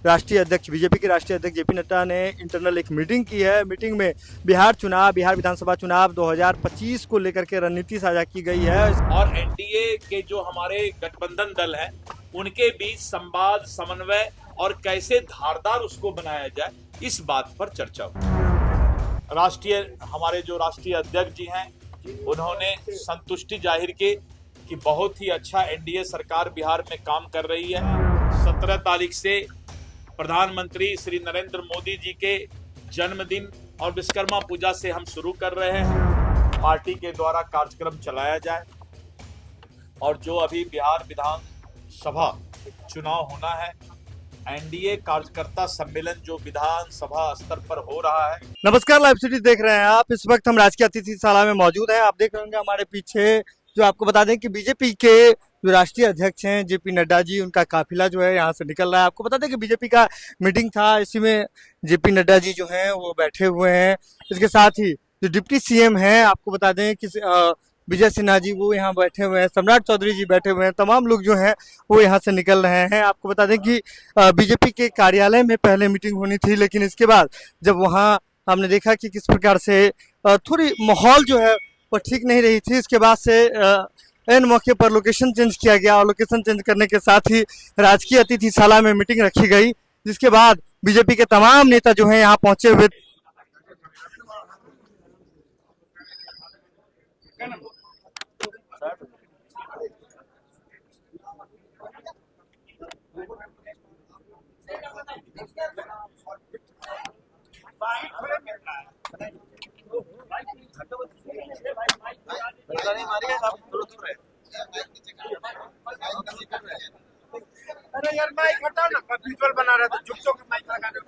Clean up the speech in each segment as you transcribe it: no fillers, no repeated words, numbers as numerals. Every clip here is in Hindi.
राष्ट्रीय अध्यक्ष बीजेपी के राष्ट्रीय अध्यक्ष जेपी नड्डा ने इंटरनल एक मीटिंग की है। मीटिंग में बिहार विधानसभा चुनाव 2025 को लेकर के रणनीति साझा की गई है और एनडीए के जो हमारे गठबंधन दल हैं उनके बीच संवाद, समन्वय और कैसे धारदार उसको बनाया जाए, इस बात पर चर्चा हुई। हमारे जो राष्ट्रीय अध्यक्ष जी हैं उन्होंने संतुष्टि जाहिर की कि बहुत ही अच्छा एनडीए सरकार बिहार में काम कर रही है। 17 तारीख से प्रधानमंत्री श्री नरेंद्र मोदी जी के जन्मदिन और विश्वकर्मा पूजा से हम शुरू कर रहे हैं। पार्टी के द्वारा कार्यक्रम चलाया जाए और जो अभी बिहार विधानसभा चुनाव होना है, एनडीए कार्यकर्ता सम्मेलन जो विधानसभा स्तर पर हो रहा है। नमस्कार, लाइव सिटी देख रहे हैं आप। इस वक्त हम राजकीय अतिथिशाला में मौजूद हैं। आप देख रहे होंगे हमारे पीछे, जो आपको बता दें कि बीजेपी के जो राष्ट्रीय अध्यक्ष हैं जेपी नड्डा जी, उनका काफिला जो है यहाँ से निकल रहा है। आपको बता दें कि बीजेपी का मीटिंग था, इसी में जेपी नड्डा जी जो हैं वो बैठे हुए हैं। इसके साथ ही जो डिप्टी सीएम हैं, आपको बता दें कि विजय सिन्हा जी वो यहाँ बैठे हुए हैं, सम्राट चौधरी जी बैठे हुए हैं, तमाम लोग जो हैं वो यहाँ से निकल रहे हैं। आपको बता दें कि बीजेपी के कार्यालय में पहले मीटिंग होनी थी, लेकिन इसके बाद जब वहाँ हमने देखा कि किस प्रकार से थोड़ी माहौल जो है वो ठीक नहीं रही थी, इसके बाद से इन मौके पर लोकेशन चेंज किया गया और लोकेशन चेंज करने के साथ ही राजकीय अतिथिशाला में मीटिंग रखी गई, जिसके बाद बीजेपी के तमाम नेता जो हैं यहाँ पहुंचे हुए। अरे यार माइक हटाओ ना, विजुअल बना रहा था, झुक झुक के माइक लगा रहे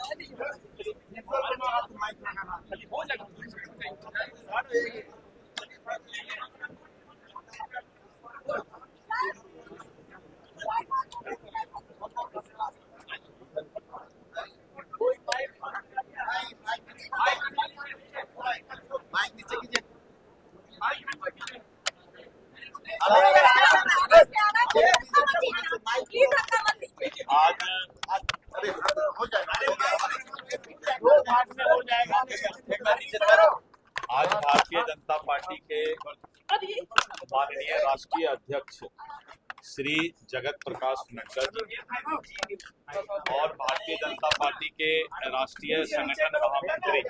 माइक नीचे कीजिए। आज भारतीय जनता पार्टी के माननीय राष्ट्रीय अध्यक्ष श्री जगत प्रकाश नड्डा जी और भारतीय जनता पार्टी के राष्ट्रीय संगठन महामंत्री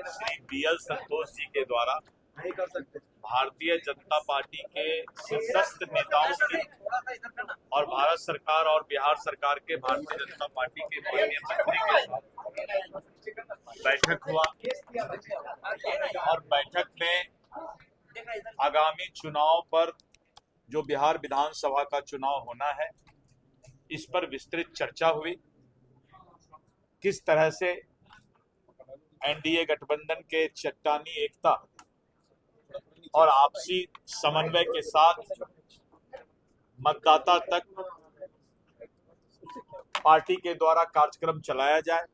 श्री बीएल संतोष जी के द्वारा भारतीय जनता पार्टी के शीर्षस्थ नेताओं की और भारत सरकार और बिहार सरकार के भारतीय जनता पार्टी के माननीय मंत्री के साथ बैठक हुआ और बैठक में आगामी चुनाव पर, जो बिहार विधानसभा का चुनाव होना है, इस पर विस्तृत चर्चा हुई। किस तरह से एनडीए गठबंधन के चट्टानी एकता और आपसी समन्वय के साथ मतदाता तक पार्टी के द्वारा कार्यक्रम चलाया जाए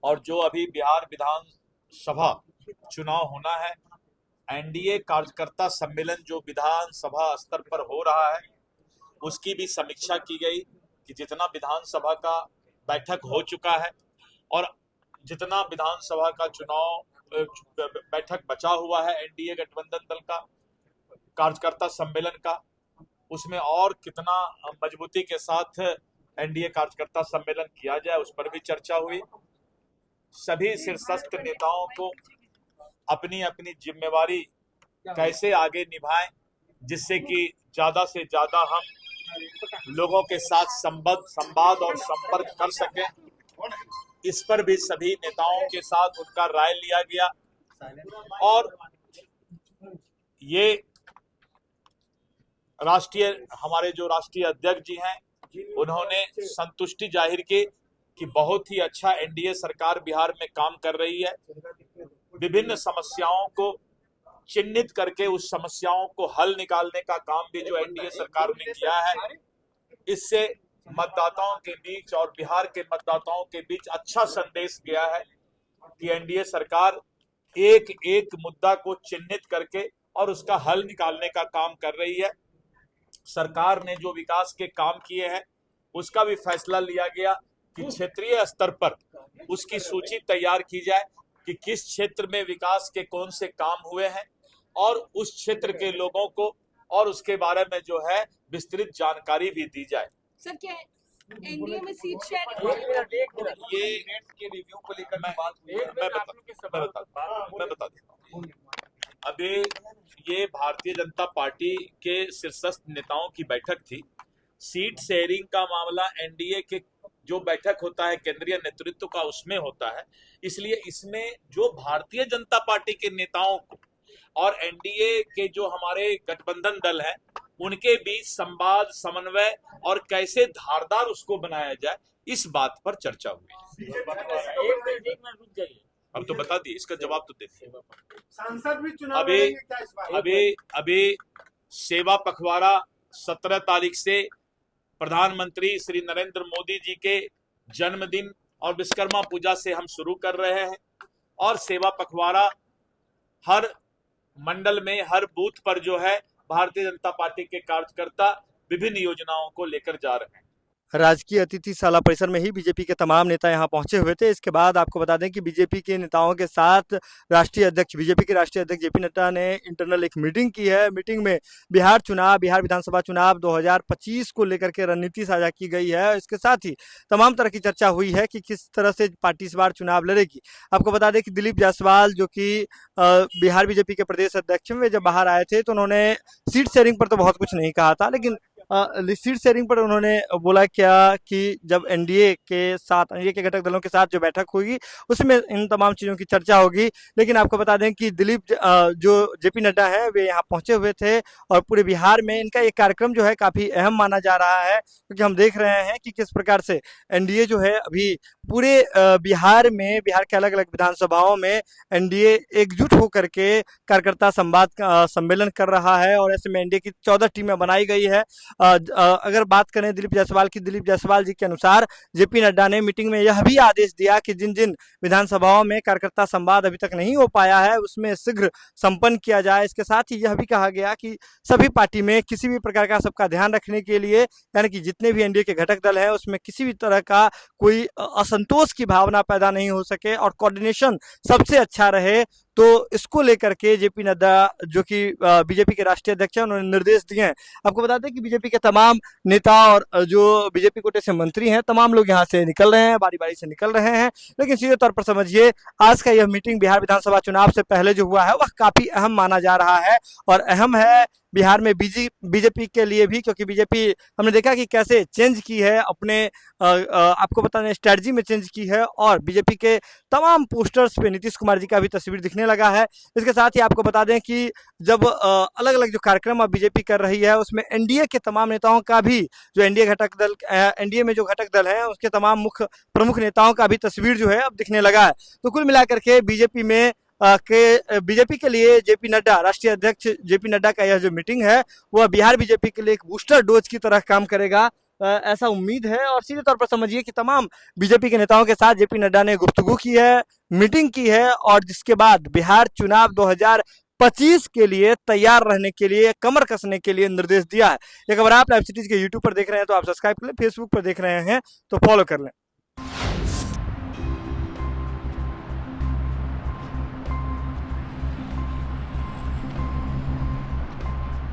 और जो अभी बिहार विधानसभा चुनाव होना है, एनडीए कार्यकर्ता सम्मेलन जो विधानसभा स्तर पर हो रहा है, उसकी भी समीक्षा की गई कि जितना विधानसभा का बैठक हो चुका है और जितना विधानसभा का चुनाव बैठक बचा हुआ है एनडीए गठबंधन दल का कार्यकर्ता सम्मेलन का, उसमें और कितना मजबूती के साथ एनडीए कार्यकर्ता सम्मेलन किया जाए, उस पर भी चर्चा हुई। सभी शीर्षस्थ नेताओं को अपनी अपनी जिम्मेवारी कैसे आगे निभाएं, जिससे कि ज्यादा से ज्यादा हम लोगों के साथ संवाद और संपर्क कर सकें, इस पर भी सभी नेताओं के साथ उनका राय लिया गया। और ये हमारे जो राष्ट्रीय अध्यक्ष जी हैं उन्होंने संतुष्टि जाहिर की कि बहुत ही अच्छा एनडीए सरकार बिहार में काम कर रही है। विभिन्न समस्याओं को चिन्हित करके उस समस्याओं को हल निकालने का काम भी जो एनडीए सरकार ने किया है, इससे मतदाताओं के बीच और बिहार के मतदाताओं के बीच अच्छा संदेश गया है कि एनडीए सरकार एक एक मुद्दा को चिन्हित करके और उसका हल निकालने का काम कर रही है। सरकार ने जो विकास के काम किए हैं उसका भी फैसला लिया गया कि क्षेत्रीय स्तर पर उसकी सूची तैयार की जाए कि किस क्षेत्र में विकास के कौन से काम हुए हैं और उस क्षेत्र के लोगों को और उसके बारे में जो है विस्तृत जानकारी भी दी जाए। सर क्या एनडीए में सीट शेयरिंग ये के रिव्यू को लेकर मैं बता देता हूँ। अभी ये भारतीय जनता पार्टी के शीर्षस्थ नेताओं की बैठक थी। सीट शेयरिंग का मामला एनडीए के जो बैठक होता है केंद्रीय नेतृत्व का उसमें होता है, इसलिए इसमें जो भारतीय जनता पार्टी के नेताओं को और एनडीए के जो हमारे गठबंधन दल हैं उनके बीच संवाद समन्वय और कैसे धारदार उसको बनाया जाए इस बात पर चर्चा हुई। अब तो बता दी, इसका जवाब तो दे। सांसद भी चुनाव अभी लड़ेंगे क्या इस बार? अभी सेवा पखवाड़ा 17 तारीख से प्रधानमंत्री श्री नरेंद्र मोदी जी के जन्मदिन और विश्वकर्मा पूजा से हम शुरू कर रहे हैं और सेवा पखवाड़ा हर मंडल में हर बूथ पर जो है भारतीय जनता पार्टी के कार्यकर्ता विभिन्न योजनाओं को लेकर जा रहे हैं। राजकीय अतिथिशाला परिसर में ही बीजेपी के तमाम नेता यहां पहुंचे हुए थे। इसके बाद आपको बता दें कि बीजेपी के नेताओं के साथ बीजेपी के राष्ट्रीय अध्यक्ष जेपी नड्डा ने इंटरनल एक मीटिंग की है। मीटिंग में बिहार विधानसभा चुनाव 2025 को लेकर के रणनीति साझा की गई है। इसके साथ ही तमाम तरह की चर्चा हुई है कि किस तरह से पार्टी इस बार चुनाव लड़ेगी। आपको बता दें कि दिलीप जायसवाल जो कि बिहार बीजेपी के प्रदेश अध्यक्ष में जब बाहर आए थे तो उन्होंने सीट शेयरिंग पर तो बहुत कुछ नहीं कहा था, लेकिन सीट शेयरिंग पर उन्होंने बोला क्या कि जब एनडीए के घटक दलों के साथ जो बैठक होगी उसमें इन तमाम चीज़ों की चर्चा होगी। लेकिन आपको बता दें कि जो जेपी नड्डा है वे यहाँ पहुंचे हुए थे और पूरे बिहार में इनका ये कार्यक्रम जो है काफ़ी अहम माना जा रहा है, क्योंकि हम देख रहे हैं कि किस प्रकार से एनडीए जो है अभी पूरे बिहार के अलग अलग विधानसभाओं में एनडीए एकजुट होकर के कार्यकर्ता सम्मेलन कर रहा है और ऐसे में एनडीए की 14 टीमें बनाई गई है। अगर बात करें दिलीप जायसवाल जी के अनुसार जेपी नड्डा ने मीटिंग में यह भी आदेश दिया कि जिन जिन विधानसभाओं में कार्यकर्ता संवाद अभी तक नहीं हो पाया है उसमें शीघ्र संपन्न किया जाए। इसके साथ ही यह भी कहा गया कि सभी पार्टी में किसी भी प्रकार का सबका ध्यान रखने के लिए, यानी कि जितने भी एनडीए के घटक दल हैं उसमें किसी भी तरह का कोई असंतोष की भावना पैदा नहीं हो सके और कोऑर्डिनेशन सबसे अच्छा रहे। तो इसको लेकर के जेपी नड्डा जो कि बीजेपी के राष्ट्रीय अध्यक्ष हैं उन्होंने निर्देश दिए हैं। आपको बता दें कि बीजेपी के तमाम नेता और जो बीजेपी कोटे से मंत्री हैं तमाम लोग यहां से निकल रहे हैं, बारी बारी से निकल रहे हैं। लेकिन सीधे तौर पर समझिए आज का यह मीटिंग बिहार विधानसभा चुनाव से पहले जो हुआ है वह काफी अहम माना जा रहा है और अहम है बिहार में बीजेपी के लिए भी, क्योंकि बीजेपी हमने देखा कि कैसे चेंज की है अपने आपको बता दें स्ट्रेटजी में चेंज की है और बीजेपी के तमाम पोस्टर्स पे नीतीश कुमार जी का भी तस्वीर दिखने लगा है। इसके साथ ही आपको बता दें कि जब अलग अलग जो कार्यक्रम अब बीजेपी कर रही है उसमें एनडीए के तमाम नेताओं का भी जो एनडीए में जो घटक दल हैं उसके तमाम मुख्य प्रमुख नेताओं का भी तस्वीर जो है अब दिखने लगा है। तो कुल मिलाकर के बीजेपी के लिए जेपी नड्डा राष्ट्रीय अध्यक्ष जेपी नड्डा का यह जो मीटिंग है वह बिहार बीजेपी के लिए एक बूस्टर डोज की तरह काम करेगा, ऐसा उम्मीद है। और सीधे तौर पर समझिए कि तमाम बीजेपी के नेताओं के साथ जेपी नड्डा ने गुफ्तगू की है, मीटिंग की है और जिसके बाद बिहार चुनाव 2025 के लिए तैयार रहने के लिए, कमर कसने के लिए निर्देश दिया है। ये खबर आप लाइव सिटीज के यूट्यूब पर देख रहे हैं तो आप सब्सक्राइब कर लें, फेसबुक पर देख रहे हैं तो फॉलो कर लें।